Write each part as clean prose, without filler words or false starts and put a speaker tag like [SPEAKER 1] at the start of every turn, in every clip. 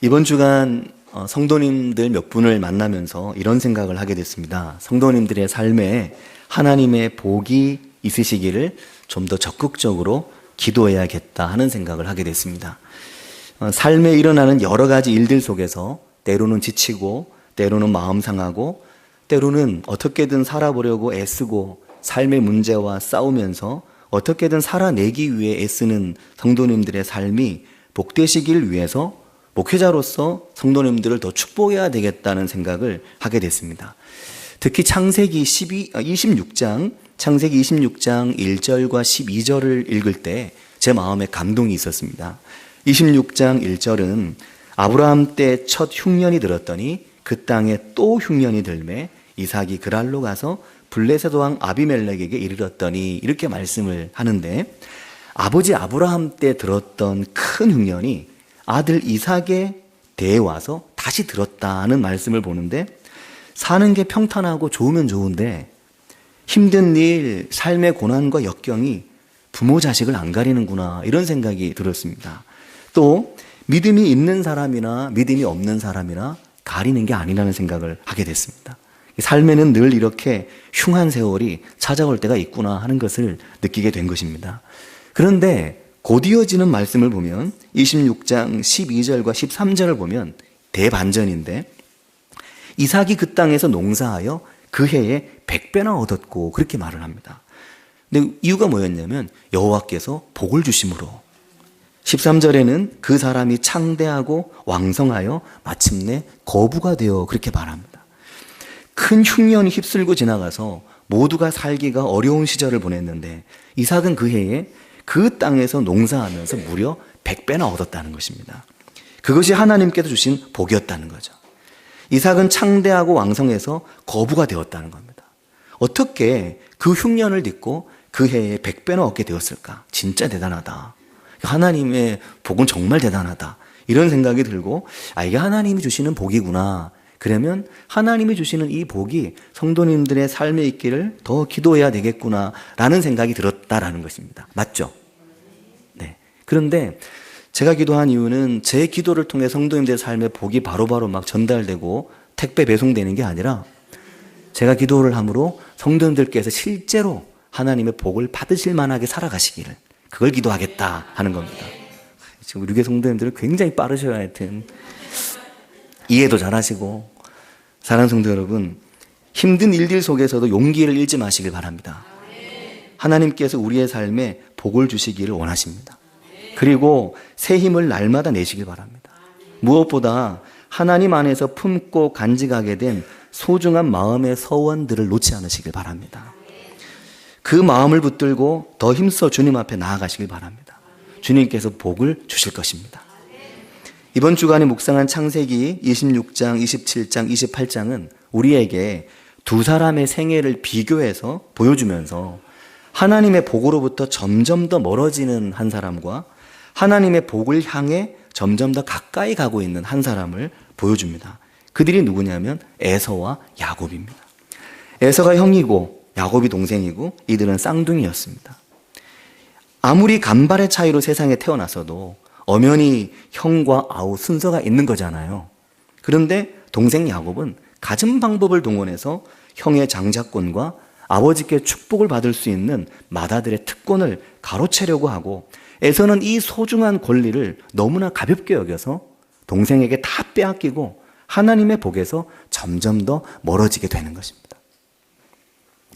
[SPEAKER 1] 이번 주간 성도님들 몇 분을 만나면서 이런 생각을 하게 됐습니다. 성도님들의 삶에 하나님의 복이 있으시기를 좀 더 적극적으로 기도해야겠다 하는 생각을 하게 됐습니다. 삶에 일어나는 여러 가지 일들 속에서 때로는 지치고 때로는 마음 상하고 때로는 어떻게든 살아보려고 애쓰고 삶의 문제와 싸우면서 어떻게든 살아내기 위해 애쓰는 성도님들의 삶이 복되시길 위해서 목회자로서 성도님들을 더 축복해야 되겠다는 생각을 하게 됐습니다. 특히 창세기 26장 1절과 12절을 읽을 때 제 마음에 감동이 있었습니다. 26장 1절은 아브라함 때 첫 흉년이 들었더니 그 땅에 또 흉년이 들매 이삭이 그랄로 가서 블레셋 왕 아비멜렉에게 이르렀더니 이렇게 말씀을 하는데, 아버지 아브라함 때 들었던 큰 흉년이 아들 이삭에 대해 와서 다시 들었다는 말씀을 보는데, 사는 게 평탄하고 좋으면 좋은데 힘든 일, 삶의 고난과 역경이 부모 자식을 안 가리는구나, 이런 생각이 들었습니다. 또 믿음이 있는 사람이나 믿음이 없는 사람이나 가리는 게 아니라는 생각을 하게 됐습니다. 삶에는 늘 이렇게 흉한 세월이 찾아올 때가 있구나 하는 것을 느끼게 된 것입니다. 그런데 곧 이어지는 말씀을 보면 26장 12절과 13절을 보면 대반전인데, 이삭이 그 땅에서 농사하여 그 해에 100배나 얻었고 그렇게 말을 합니다. 근데 이유가 뭐였냐면 여호와께서 복을 주심으로. 13절에는 그 사람이 창대하고 왕성하여 마침내 거부가 되어 그렇게 말합니다. 큰 흉년이 휩쓸고 지나가서 모두가 살기가 어려운 시절을 보냈는데 이삭은 그 해에 그 땅에서 농사하면서 무려 100배나 얻었다는 것입니다. 그것이 하나님께서 주신 복이었다는 거죠. 이삭은 창대하고 왕성해서 거부가 되었다는 겁니다. 어떻게 그 흉년을 딛고 그 해에 100배나 얻게 되었을까? 진짜 대단하다. 하나님의 복은 정말 대단하다. 이런 생각이 들고, 이게 하나님이 주시는 복이구나. 그러면 하나님이 주시는 이 복이 성도님들의 삶에 있기를 더 기도해야 되겠구나 라는 생각이 들었다라는 것입니다. 맞죠? 네. 그런데 제가 기도한 이유는 제 기도를 통해 성도님들의 삶에 복이 바로바로 막 전달되고 택배 배송되는 게 아니라, 제가 기도를 함으로 성도님들께서 실제로 하나님의 복을 받으실 만하게 살아가시기를, 그걸 기도하겠다 하는 겁니다. 지금 우리 교회 성도님들은 굉장히 빠르셔야 하여튼 이해도 잘하시고. 사랑하는 성도 여러분, 힘든 일들 속에서도 용기를 잃지 마시길 바랍니다. 하나님께서 우리의 삶에 복을 주시기를 원하십니다. 그리고 새 힘을 날마다 내시길 바랍니다. 무엇보다 하나님 안에서 품고 간직하게 된 소중한 마음의 서원들을 놓지 않으시길 바랍니다. 그 마음을 붙들고 더 힘써 주님 앞에 나아가시길 바랍니다. 주님께서 복을 주실 것입니다. 이번 주간에 묵상한 창세기 26장, 27장, 28장은 우리에게 두 사람의 생애를 비교해서 보여주면서 하나님의 복으로부터 점점 더 멀어지는 한 사람과 하나님의 복을 향해 점점 더 가까이 가고 있는 한 사람을 보여줍니다. 그들이 누구냐면 에서와 야곱입니다. 에서가 형이고 야곱이 동생이고 이들은 쌍둥이였습니다. 아무리 간발의 차이로 세상에 태어났어도 엄연히 형과 아우 순서가 있는 거잖아요. 그런데 동생 야곱은 갖은 방법을 동원해서 형의 장자권과 아버지께 축복을 받을 수 있는 맏아들의 특권을 가로채려고 하고, 에서는 이 소중한 권리를 너무나 가볍게 여겨서 동생에게 다 빼앗기고 하나님의 복에서 점점 더 멀어지게 되는 것입니다.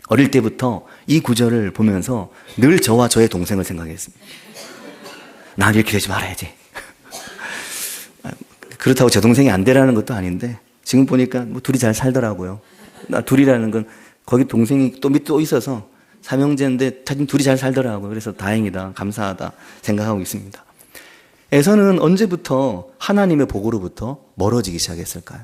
[SPEAKER 1] 어릴 때부터 이 구절을 보면서 늘 저와 저의 동생을 생각했습니다. 난 이렇게 되지 말아야지. 그렇다고 제 동생이 안 되라는 것도 아닌데, 지금 보니까 뭐 둘이 잘 살더라고요. 나 둘이라는 건 거기 동생이 또 밑에 또 있어서 삼형제인데 둘이 잘 살더라고요. 그래서 다행이다, 감사하다 생각하고 있습니다. 에서는 언제부터 하나님의 복으로부터 멀어지기 시작했을까요?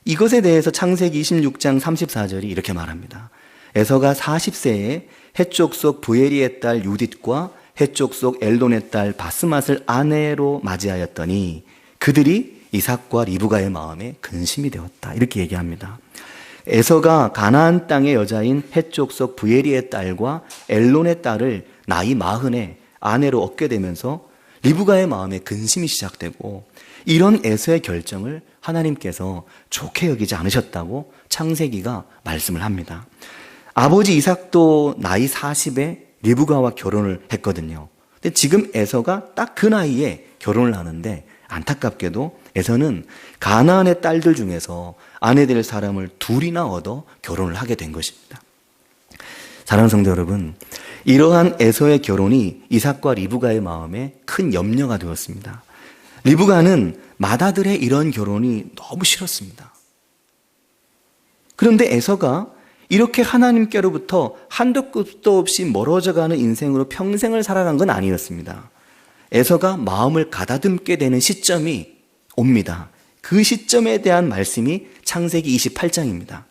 [SPEAKER 1] 이것에 대해서 창세기 26장 34절이 이렇게 말합니다. 에서가 40세에 해쪽 속 부에리의 딸 유딧과 해쪽 속 엘론의 딸 바스맛을 아내로 맞이하였더니 그들이 이삭과 리브가의 마음에 근심이 되었다. 이렇게 얘기합니다. 에서가 가나안 땅의 여자인 해쪽 속 부에리의 딸과 엘론의 딸을 나이 40에 아내로 얻게 되면서 리브가의 마음에 근심이 시작되고 이런 에서의 결정을 하나님께서 좋게 여기지 않으셨다고 창세기가 말씀을 합니다. 아버지 이삭도 나이 40에 리브가와 결혼을 했거든요. 근데 지금 에서가 딱 그 나이에 결혼을 하는데 안타깝게도 에서는 가나안의 딸들 중에서 아내 될 사람을 둘이나 얻어 결혼을 하게 된 것입니다. 사랑하는 성도 여러분, 이러한 에서의 결혼이 이삭과 리브가의 마음에 큰 염려가 되었습니다. 리브가는 맏아들의 이런 결혼이 너무 싫었습니다. 그런데 에서가 이렇게 하나님께로부터 한도 끝도 없이 멀어져가는 인생으로 평생을 살아간 건 아니었습니다. 에서가 마음을 가다듬게 되는 시점이 옵니다. 그 시점에 대한 말씀이 창세기 28장입니다.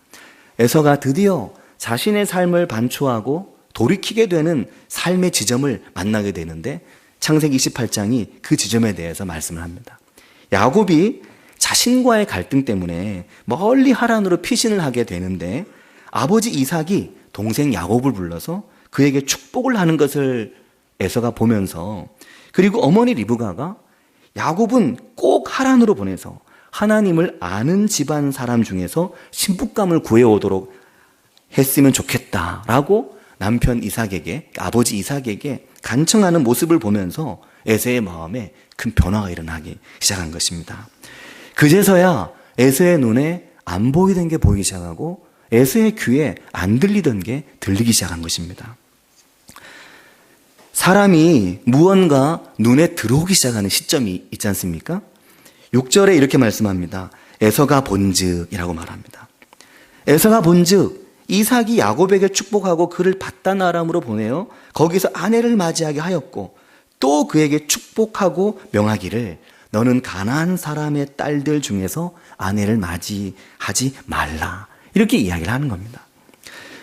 [SPEAKER 1] 에서가 드디어 자신의 삶을 반추하고 돌이키게 되는 삶의 지점을 만나게 되는데 창세기 28장이 그 지점에 대해서 말씀을 합니다. 야곱이 자신과의 갈등 때문에 멀리 하란으로 피신을 하게 되는데 아버지 이삭이 동생 야곱을 불러서 그에게 축복을 하는 것을 에서가 보면서, 그리고 어머니 리브가가 야곱은 꼭 하란으로 보내서 하나님을 아는 집안 사람 중에서 신부감을 구해오도록 했으면 좋겠다라고 남편 이삭에게, 아버지 이삭에게 간청하는 모습을 보면서 에서의 마음에 큰 변화가 일어나기 시작한 것입니다. 그제서야 에서의 눈에 안 보이던 게 보이기 시작하고 에서의 귀에 안 들리던 게 들리기 시작한 것입니다. 사람이 무언가 눈에 들어오기 시작하는 시점이 있지 않습니까? 6절에 이렇게 말씀합니다. 에서가 본즉 이라고 말합니다. 에서가 본즉 이삭이 야곱에게 축복하고 그를 받단 아람으로 보내어 거기서 아내를 맞이하게 하였고 또 그에게 축복하고 명하기를 너는 가나안 사람의 딸들 중에서 아내를 맞이하지 말라. 이렇게 이야기를 하는 겁니다.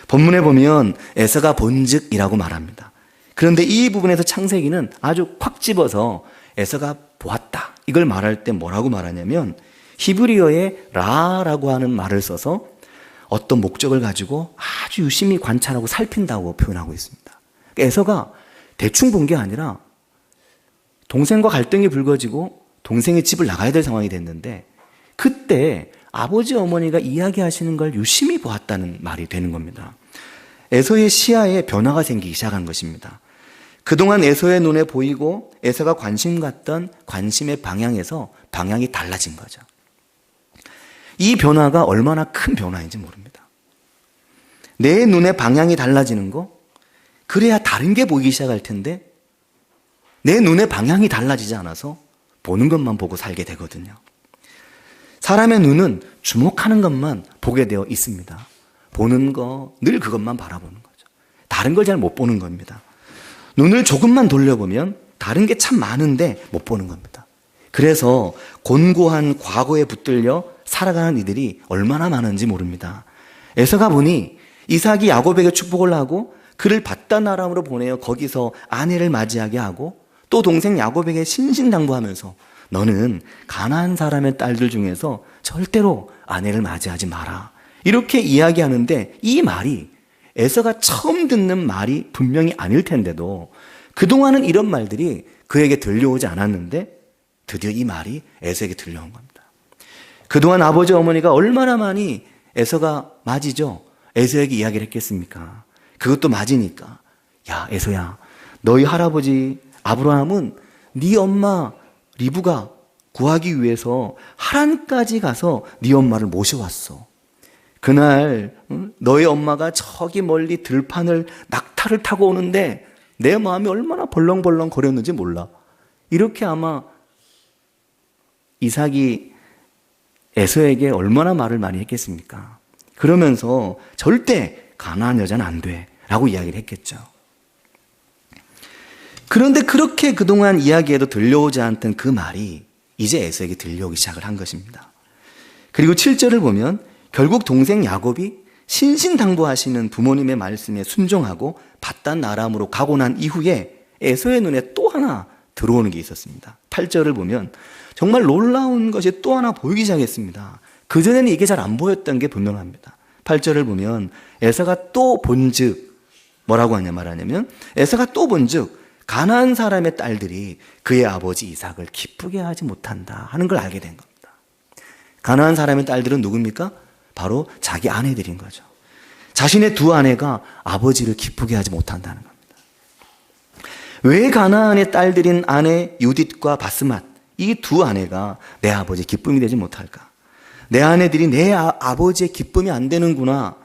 [SPEAKER 1] 본문에 보면 에서가 본즉이라고 말합니다. 그런데 이 부분에서 창세기는 아주 콱 집어서 에서가 보았다, 이걸 말할 때 뭐라고 말하냐면 히브리어에 라라고 하는 말을 써서 어떤 목적을 가지고 아주 유심히 관찰하고 살핀다고 표현하고 있습니다. 에서가 대충 본 게 아니라 동생과 갈등이 불거지고 동생의 집을 나가야 될 상황이 됐는데 그때 아버지 어머니가 이야기하시는 걸 유심히 보았다는 말이 되는 겁니다. 에서의 시야에 변화가 생기기 시작한 것입니다. 그동안 에서의 눈에 보이고 에서가 관심 갖던 관심의 방향에서 방향이 달라진 거죠. 이 변화가 얼마나 큰 변화인지 모릅니다. 내 눈의 방향이 달라지는 거, 그래야 다른 게 보이기 시작할 텐데 내 눈의 방향이 달라지지 않아서 보는 것만 보고 살게 되거든요. 사람의 눈은 주목하는 것만 보게 되어 있습니다. 보는 거, 늘 그것만 바라보는 거죠. 다른 걸 잘 못 보는 겁니다. 눈을 조금만 돌려보면 다른 게 참 많은데 못 보는 겁니다. 그래서 곤고한 과거에 붙들려 살아가는 이들이 얼마나 많은지 모릅니다. 에서가 보니 이삭이 야곱에게 축복을 하고 그를 받단 아람으로 보내어 거기서 아내를 맞이하게 하고 또 동생 야곱에게 신신당부하면서 너는 가나안 사람의 딸들 중에서 절대로 아내를 맞이하지 마라, 이렇게 이야기하는데 이 말이 에서가 처음 듣는 말이 분명히 아닐 텐데도 그동안은 이런 말들이 그에게 들려오지 않았는데 드디어 이 말이 에서에게 들려온 겁니다. 그동안 아버지 어머니가 얼마나 많이 에서가 맞이죠, 에서에게 이야기를 했겠습니까? 그것도 맞으니까 야 에서야, 너희 할아버지 아브라함은 네 엄마 리브가 구하기 위해서 하란까지 가서 네 엄마를 모셔왔어. 그날 너희 엄마가 저기 멀리 들판을 낙타를 타고 오는데 내 마음이 얼마나 벌렁벌렁 거렸는지 몰라. 이렇게 아마 이삭이 에서에게 얼마나 말을 많이 했겠습니까? 그러면서 절대 가나안 여자는 안 돼 라고 이야기를 했겠죠. 그런데 그렇게 그동안 이야기해도 들려오지 않던 그 말이 이제 에서에게 들려오기 시작을 한 것입니다. 그리고 7절을 보면 결국 동생 야곱이 신신당부하시는 부모님의 말씀에 순종하고 받단 아람으로 가고 난 이후에 에서의 눈에 또 하나 들어오는 게 있었습니다. 8절을 보면 정말 놀라운 것이 또 하나 보이기 시작했습니다. 그전에는 이게 잘 안 보였던 게 분명합니다. 8절을 보면 에서가 또 본즉 뭐라고 하냐 말하냐면 에서가 또 본즉 가나안 사람의 딸들이 그의 아버지 이삭을 기쁘게 하지 못한다 하는 걸 알게 된 겁니다. 가나안 사람의 딸들은 누굽니까? 바로 자기 아내들인 거죠. 자신의 두 아내가 아버지를 기쁘게 하지 못한다는 겁니다. 왜 가나안의 딸들인 아내 유딧과 바스맛, 이 두 아내가 내 아버지 기쁨이 되지 못할까? 내 아내들이 내 아버지의 기쁨이 안 되는구나.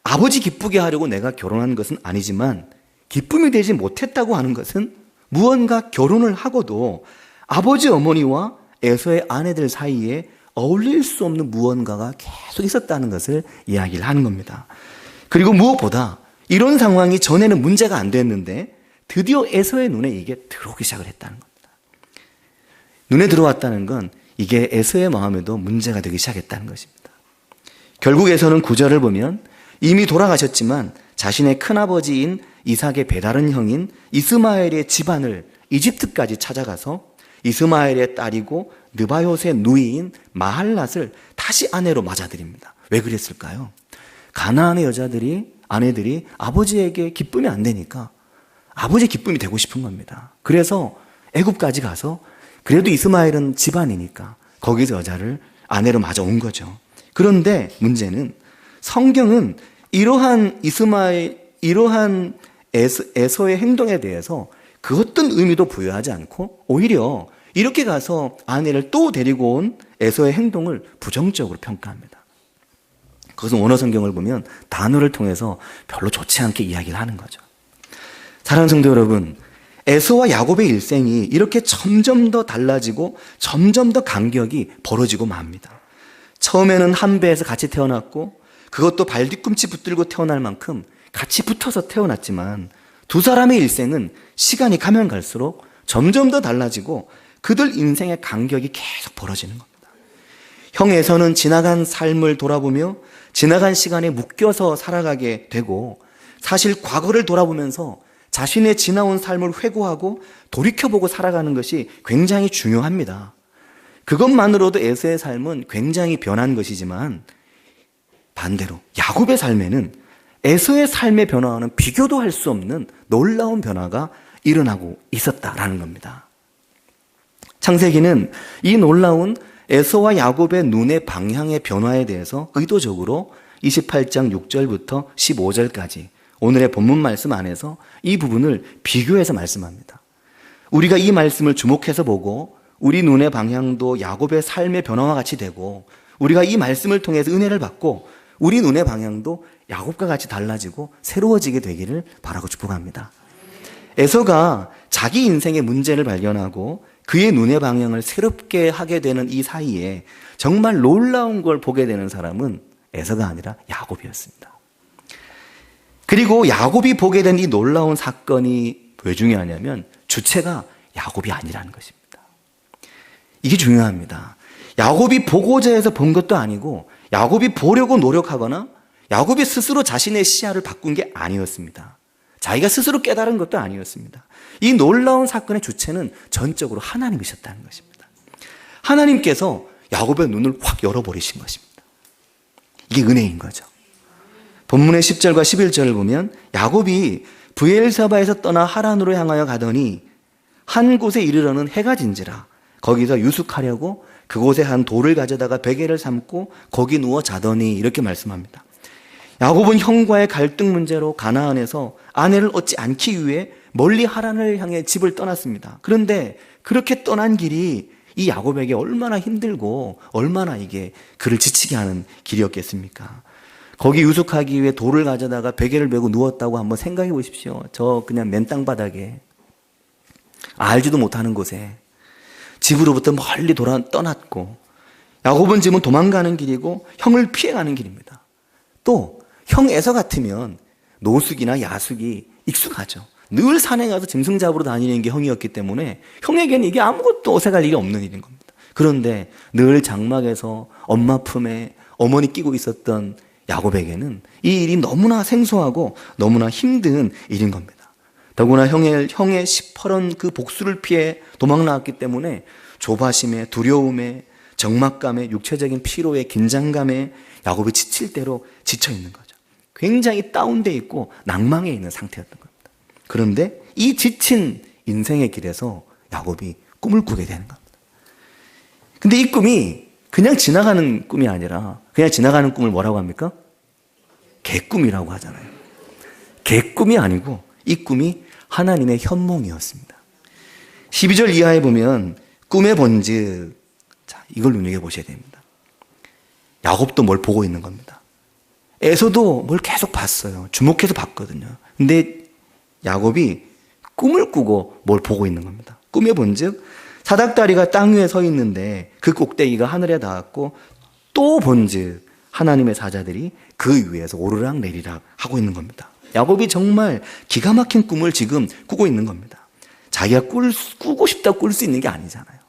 [SPEAKER 1] 아버지 기쁘게 하려고 내가 결혼한 것은 아니지만 기쁨이 되지 못했다고 하는 것은 무언가 결혼을 하고도 아버지 어머니와 에서의 아내들 사이에 어울릴 수 없는 무언가가 계속 있었다는 것을 이야기를 하는 겁니다. 그리고 무엇보다 이런 상황이 전에는 문제가 안 됐는데 드디어 에서의 눈에 이게 들어오기 시작을 했다는 겁니다. 눈에 들어왔다는 건 이게 에서의 마음에도 문제가 되기 시작했다는 것입니다. 결국 에서는 구절을 보면 이미 돌아가셨지만 자신의 큰아버지인 이삭의 배다른 형인 이스마엘의 집안을 이집트까지 찾아가서 이스마엘의 딸이고 느바요의 누이인 마할랏을 다시 아내로 맞아들입니다. 왜 그랬을까요? 가나안의 아내들이 아버지에게 기쁨이 안 되니까 아버지의 기쁨이 되고 싶은 겁니다. 그래서 애굽까지 가서 그래도 이스마엘은 집안이니까 거기서 여자를 아내로 맞아온 거죠. 그런데 문제는 성경은 이러한 에서의 행동에 대해서 그 어떤 의미도 부여하지 않고 오히려 이렇게 가서 아내를 또 데리고 온 에서의 행동을 부정적으로 평가합니다. 그것은 원어 성경을 보면 단어를 통해서 별로 좋지 않게 이야기를 하는 거죠. 사랑하는 성도 여러분, 에서와 야곱의 일생이 이렇게 점점 더 달라지고 점점 더 간격이 벌어지고 맙니다. 처음에는 한 배에서 같이 태어났고 그것도 발 뒤꿈치 붙들고 태어날 만큼 같이 붙어서 태어났지만 두 사람의 일생은 시간이 가면 갈수록 점점 더 달라지고 그들 인생의 간격이 계속 벌어지는 겁니다. 형 에서는 지나간 삶을 돌아보며 지나간 시간에 묶여서 살아가게 되고 사실 과거를 돌아보면서 자신의 지나온 삶을 회고하고 돌이켜보고 살아가는 것이 굉장히 중요합니다. 그것만으로도 에서의 삶은 굉장히 변한 것이지만 반대로 야곱의 삶에는 에서의 삶의 변화와는 비교도 할 수 없는 놀라운 변화가 일어나고 있었다라는 겁니다. 창세기는 이 놀라운 에서와 야곱의 눈의 방향의 변화에 대해서 의도적으로 28장 6절부터 15절까지 오늘의 본문 말씀 안에서 이 부분을 비교해서 말씀합니다. 우리가 이 말씀을 주목해서 보고 우리 눈의 방향도 야곱의 삶의 변화와 같이 되고 우리가 이 말씀을 통해서 은혜를 받고 우리 눈의 방향도 야곱과 같이 달라지고 새로워지게 되기를 바라고 축복합니다. 에서가 자기 인생의 문제를 발견하고 그의 눈의 방향을 새롭게 하게 되는 이 사이에 정말 놀라운 걸 보게 되는 사람은 에서가 아니라 야곱이었습니다. 그리고 야곱이 보게 된 이 놀라운 사건이 왜 중요하냐면 주체가 야곱이 아니라는 것입니다. 이게 중요합니다. 야곱이 보고자 해서 본 것도 아니고 야곱이 보려고 노력하거나 야곱이 스스로 자신의 시야를 바꾼 게 아니었습니다. 자기가 스스로 깨달은 것도 아니었습니다. 이 놀라운 사건의 주체는 전적으로 하나님이셨다는 것입니다. 하나님께서 야곱의 눈을 확 열어버리신 것입니다. 이게 은혜인 거죠. 본문의 10절과 11절을 보면 야곱이 브엘사바에서 떠나 하란으로 향하여 가더니 한 곳에 이르러는 해가 진지라 거기서 유숙하려고 그곳에 한 돌을 가져다가 베개를 삼고 거기 누워 자더니 이렇게 말씀합니다. 야곱은 형과의 갈등 문제로 가나안에서 아내를 얻지 않기 위해 멀리 하란을 향해 집을 떠났습니다. 그런데 그렇게 떠난 길이 이 야곱에게 얼마나 힘들고 얼마나 이게 그를 지치게 하는 길이었겠습니까? 거기 유숙하기 위해 돌을 가져다가 베개를 메고 누웠다고 한번 생각해 보십시오. 저 그냥 맨 땅바닥에 알지도 못하는 곳에 집으로부터 멀리 떠났고 야곱은 지금 도망가는 길이고 형을 피해가는 길입니다. 또 형 에서 같으면 노숙이나 야숙이 익숙하죠. 늘 산에 가서 짐승 잡으러 다니는 게 형이었기 때문에 형에게는 이게 아무것도 어색할 일이 없는 일인 겁니다. 그런데 늘 장막에서 엄마 품에 어머니 끼고 있었던 야곱에게는 이 일이 너무나 생소하고 너무나 힘든 일인 겁니다. 더구나 형의 시퍼런 그 복수를 피해 도망 나왔기 때문에 조바심에 두려움에 적막감에 육체적인 피로에 긴장감에 야곱이 지칠 대로 지쳐 있는 거죠. 굉장히 다운돼 있고 낭망해 있는 상태였던 겁니다. 그런데 이 지친 인생의 길에서 야곱이 꿈을 꾸게 되는 겁니다. 근데 이 꿈이 그냥 지나가는 꿈이 아니라 그냥 지나가는 꿈을 뭐라고 합니까? 개꿈이라고 하잖아요. 개꿈이 아니고 이 꿈이 하나님의 현몽이었습니다. 12절 이하에 보면 꿈의 본즉, 자, 이걸 눈여겨보셔야 됩니다. 야곱도 뭘 보고 있는 겁니다. 에서도 뭘 계속 봤어요. 주목해서 봤거든요. 근데 야곱이 꿈을 꾸고 뭘 보고 있는 겁니다. 꿈의 본즉, 사닥다리가 땅 위에 서 있는데 그 꼭대기가 하늘에 닿았고, 또 본즉 하나님의 사자들이 그 위에서 오르락 내리락 하고 있는 겁니다. 야곱이 정말 기가 막힌 꿈을 지금 꾸고 있는 겁니다. 자기가 꾸고 싶다 꿀 수 있는 게 아니잖아요.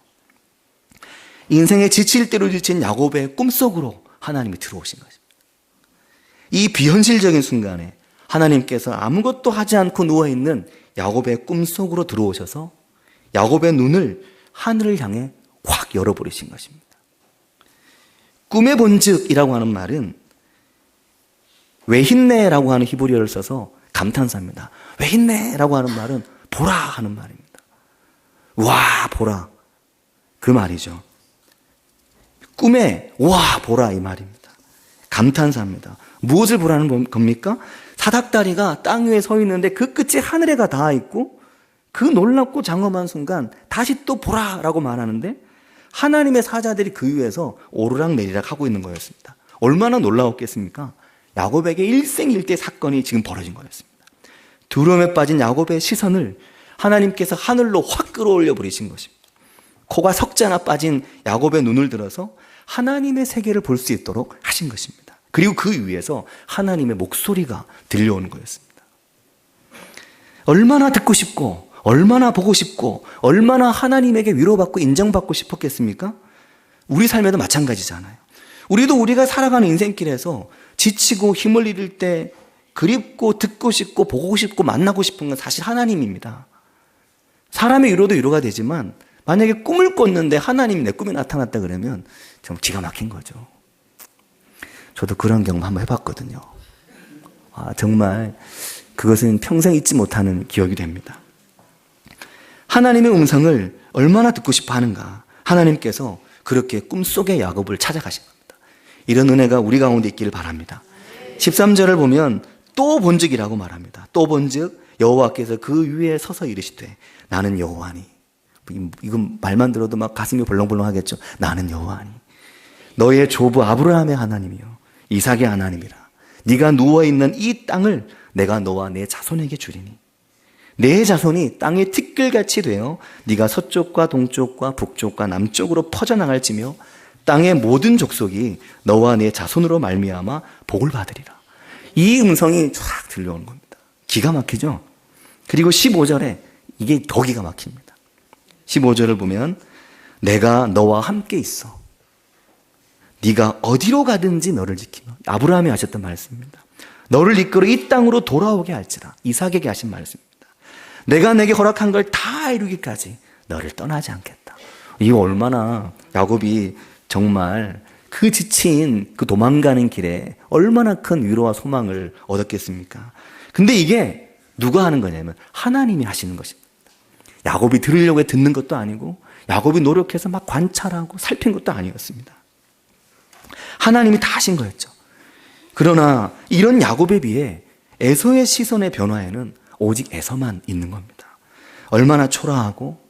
[SPEAKER 1] 인생에 지칠 대로 지친 야곱의 꿈속으로 하나님이 들어오신 것입니다. 이 비현실적인 순간에 하나님께서 아무것도 하지 않고 누워있는 야곱의 꿈속으로 들어오셔서 야곱의 눈을 하늘을 향해 확 열어버리신 것입니다. 꿈의 본즉이라고 하는 말은 웨힌네라고 하는 히브리어를 써서 감탄사입니다. 웨힌네라고 하는 말은 보라 하는 말입니다. 와 보라, 그 말이죠. 꿈에 와 보라 이 말입니다. 감탄사입니다. 무엇을 보라는 겁니까? 사닥다리가 땅 위에 서 있는데 그 끝이 하늘에가 닿아 있고, 그 놀랍고 장엄한 순간 다시 또 보라라고 말하는데 하나님의 사자들이 그 위에서 오르락 내리락 하고 있는 거였습니다. 얼마나 놀라웠겠습니까? 야곱에게 일생일대 사건이 지금 벌어진 거였습니다. 두려움에 빠진 야곱의 시선을 하나님께서 하늘로 확 끌어올려 버리신 것입니다. 코가 석자나 빠진 야곱의 눈을 들어서 하나님의 세계를 볼 수 있도록 하신 것입니다. 그리고 그 위에서 하나님의 목소리가 들려오는 거였습니다. 얼마나 듣고 싶고, 얼마나 보고 싶고, 얼마나 하나님에게 위로받고 인정받고 싶었겠습니까? 우리 삶에도 마찬가지잖아요. 우리도 우리가 살아가는 인생길에서 지치고 힘을 잃을 때 그립고 듣고 싶고 보고 싶고 만나고 싶은 건 사실 하나님입니다. 사람의 위로도 위로가 되지만 만약에 꿈을 꿨는데 하나님이 내 꿈에 나타났다 그러면 좀 기가 막힌 거죠. 저도 그런 경험 한번 해봤거든요. 정말 그것은 평생 잊지 못하는 기억이 됩니다. 하나님의 음성을 얼마나 듣고 싶어 하는가. 하나님께서 그렇게 꿈속의 야곱을 찾아가신 겁니다. 이런 은혜가 우리 가운데 있기를 바랍니다. 13절을 보면 또 본즉이라고 말합니다. 또 본즉 여호와께서 그 위에 서서 이르시되 나는 여호와니. 이건 말만 들어도 막 가슴이 벌렁벌렁 하겠죠. 나는 여호와니. 너의 조부 아브라함의 하나님이요 이삭의 하나님이라. 네가 누워있는 이 땅을 내가 너와 내 자손에게 주리니 내 자손이 땅의 티끌같이 되어 네가 서쪽과 동쪽과 북쪽과 남쪽으로 퍼져나갈지며 땅의 모든 족속이 너와 내 자손으로 말미암아 복을 받으리라. 이 음성이 쫙 들려오는 겁니다. 기가 막히죠? 그리고 15절에 이게 더 기가 막힙니다. 15절을 보면 내가 너와 함께 있어. 네가 어디로 가든지 너를 지키며. 아브라함이 하셨던 말씀입니다. 너를 이끌어 이 땅으로 돌아오게 할지라. 이삭에게 하신 말씀입니다. 내가 내게 허락한 걸 다 이루기까지 너를 떠나지 않겠다. 이거 얼마나 야곱이 정말 그 지친 그 도망가는 길에 얼마나 큰 위로와 소망을 얻었겠습니까? 근데 이게 누가 하는 거냐면 하나님이 하시는 것입니다. 야곱이 들으려고 듣는 것도 아니고 야곱이 노력해서 막 관찰하고 살핀 것도 아니었습니다. 하나님이 다 하신 거였죠. 그러나 이런 야곱에 비해 에서의 시선의 변화에는 오직 에서만 있는 겁니다. 얼마나 초라하고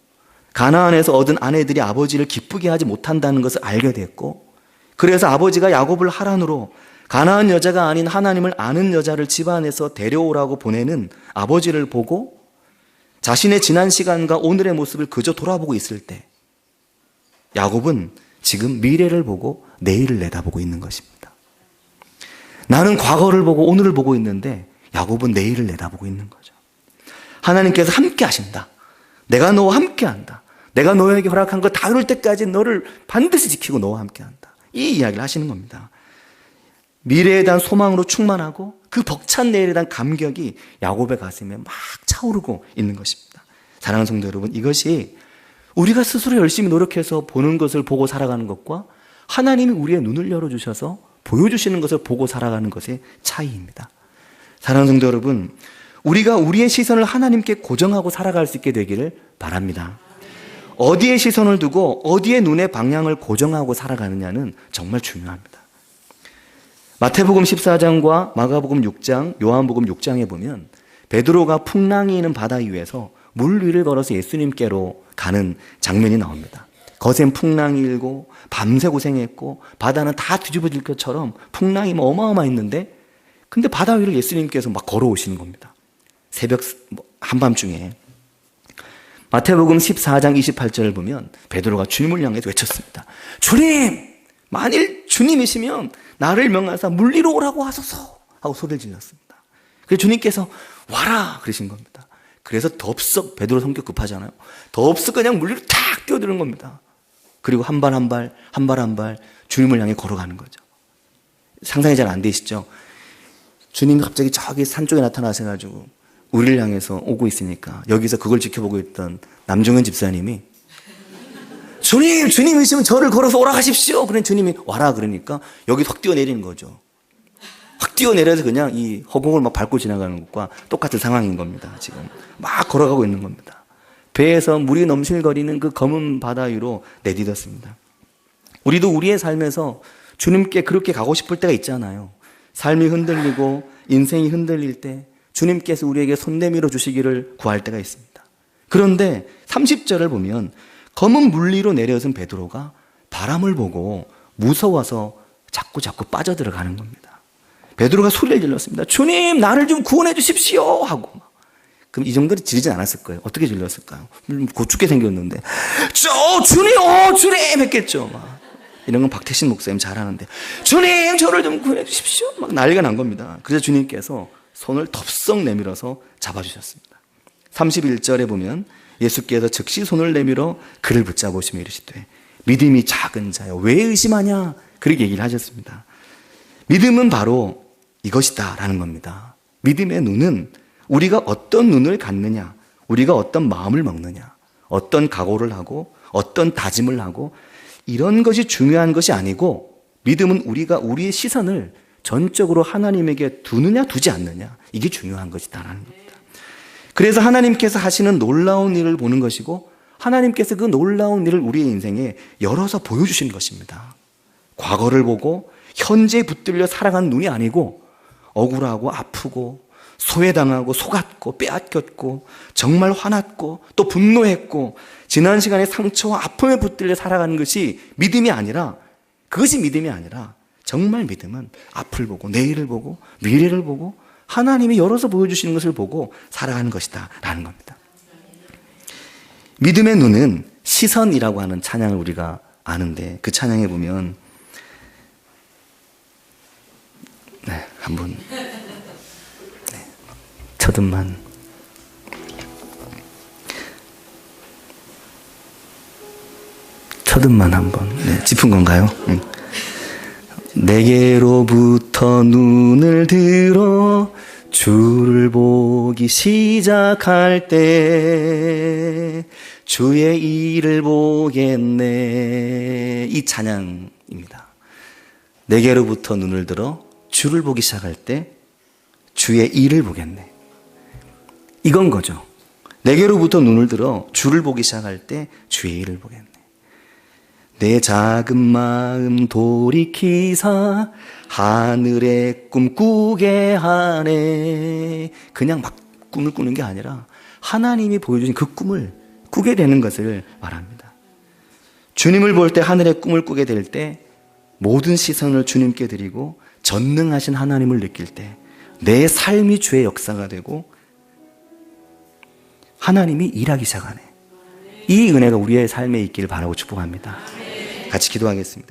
[SPEAKER 1] 가나안에서 얻은 아내들이 아버지를 기쁘게 하지 못한다는 것을 알게 됐고, 그래서 아버지가 야곱을 하란으로 가나안 여자가 아닌 하나님을 아는 여자를 집안에서 데려오라고 보내는 아버지를 보고 자신의 지난 시간과 오늘의 모습을 그저 돌아보고 있을 때 야곱은 지금 미래를 보고 내일을 내다보고 있는 것입니다. 나는 과거를 보고 오늘을 보고 있는데 야곱은 내일을 내다보고 있는 거죠. 하나님께서 함께 하신다. 내가 너와 함께 한다. 내가 너에게 허락한 거 다 이룰 때까지 너를 반드시 지키고 너와 함께 한다. 이 이야기를 하시는 겁니다. 미래에 대한 소망으로 충만하고 그 벅찬 내일에 대한 감격이 야곱의 가슴에 막 차오르고 있는 것입니다. 사랑하는 성도 여러분, 이것이 우리가 스스로 열심히 노력해서 보는 것을 보고 살아가는 것과 하나님이 우리의 눈을 열어주셔서 보여주시는 것을 보고 살아가는 것의 차이입니다. 사랑하는 성도 여러분, 우리가 우리의 시선을 하나님께 고정하고 살아갈 수 있게 되기를 바랍니다. 어디에 시선을 두고 어디에 눈의 방향을 고정하고 살아가느냐는 정말 중요합니다. 마태복음 14장과 마가복음 6장, 요한복음 6장에 보면 베드로가 풍랑이 있는 바다 위에서 물 위를 걸어서 예수님께로 가는 장면이 나옵니다. 거센 풍랑이 일고 밤새 고생했고 바다는 다 뒤집어질 것처럼 풍랑이 어마어마했는데 근데 바다 위를 예수님께서 막 걸어오시는 겁니다. 새벽 한밤중에. 마태복음 14장 28절을 보면 베드로가 주님을 향해서 외쳤습니다. 주님! 만일 주님이시면 나를 명하사 물 위로 오라고 하소서 하고 소리를 질렀습니다. 그래서 주님께서 와라 그러신 겁니다. 그래서 덥석, 베드로 성격 급하잖아요. 덥석 그냥 물 위로 탁 뛰어드는 겁니다. 그리고 한 발 한 발 주님을 향해 걸어가는 거죠. 상상이 잘 안 되시죠? 주님이 갑자기 저기 산 쪽에 나타나셔가지고 우리를 향해서 오고 있으니까 여기서 그걸 지켜보고 있던 남종현 집사님이 주님이시면 저를 걸어서 오라가십시오. 그러니 주님이 와라 그러니까 여기 확 뛰어내리는 거죠. 확 뛰어내려서 그냥 이 허공을 막 밟고 지나가는 것과 똑같은 상황인 겁니다. 지금 막 걸어가고 있는 겁니다. 배에서 물이 넘실거리는 그 검은 바다 위로 내딛었습니다. 우리도 우리의 삶에서 주님께 그렇게 가고 싶을 때가 있잖아요. 삶이 흔들리고 인생이 흔들릴 때 주님께서 우리에게 손 내밀어 주시기를 구할 때가 있습니다. 그런데 30절을 보면 검은 물 위로 내려선 베드로가 바람을 보고 무서워서 자꾸 빠져들어가는 겁니다. 베드로가 소리를 질렀습니다. 주님, 나를 좀 구원해 주십시오 하고. 그럼 이 정도로 지르진 않았을 거예요. 어떻게 질렀을까요? 곧 죽게 생겼는데 주님 했겠죠. 막. 이런 건 박태신 목사님 잘하는데 주님, 저를 좀 구원해 주십시오 막 난리가 난 겁니다. 그래서 주님께서 손을 덥석 내밀어서 잡아주셨습니다. 31절에 보면 예수께서 즉시 손을 내밀어 그를 붙잡으시며 이르시되 믿음이 작은 자여 왜 의심하냐 그렇게 얘기를 하셨습니다. 믿음은 바로 이것이다 라는 겁니다. 믿음의 눈은 우리가 어떤 눈을 갖느냐, 우리가 어떤 마음을 먹느냐, 어떤 각오를 하고 어떤 다짐을 하고 이런 것이 중요한 것이 아니고 믿음은 우리가 우리의 시선을 전적으로 하나님에게 두느냐 두지 않느냐 이게 중요한 것이다라는 겁니다. 그래서 하나님께서 하시는 놀라운 일을 보는 것이고 하나님께서 그 놀라운 일을 우리의 인생에 열어서 보여주시는 것입니다. 과거를 보고 현재에 붙들려 살아가는 눈이 아니고 억울하고 아프고 소외당하고 속았고 빼앗겼고 정말 화났고 또 분노했고 지난 시간의 상처와 아픔에 붙들려 살아가는 것이 믿음이 아니라 그것이 믿음이 아니라 정말 믿음은 앞을 보고 내일을 보고 미래를 보고 하나님이 열어서 보여주시는 것을 보고 살아가는 것이다 라는 겁니다. 믿음의 눈은 시선이라고 하는 찬양을 우리가 아는데 그 찬양에 보면 한번 첫음만 한번 짚은 건가요? 내게로부터 눈을 들어 주를 보기 시작할 때 주의 일을 보겠네. 이 찬양입니다. 내게로부터 눈을 들어 주를 보기 시작할 때 주의 일을 보겠네. 이건 거죠. 내게로부터 눈을 들어 주를 보기 시작할 때 주의 일을 보겠네. 내 작은 마음 돌이키사 하늘의 꿈 꾸게 하네. 그냥 막 꿈을 꾸는 게 아니라 하나님이 보여주신 그 꿈을 꾸게 되는 것을 말합니다. 주님을 볼 때 하늘의 꿈을 꾸게 될 때 모든 시선을 주님께 드리고 전능하신 하나님을 느낄 때 내 삶이 주의 역사가 되고 하나님이 일하기 시작하네. 이 은혜가 우리의 삶에 있기를 바라고 축복합니다. 같이 기도하겠습니다.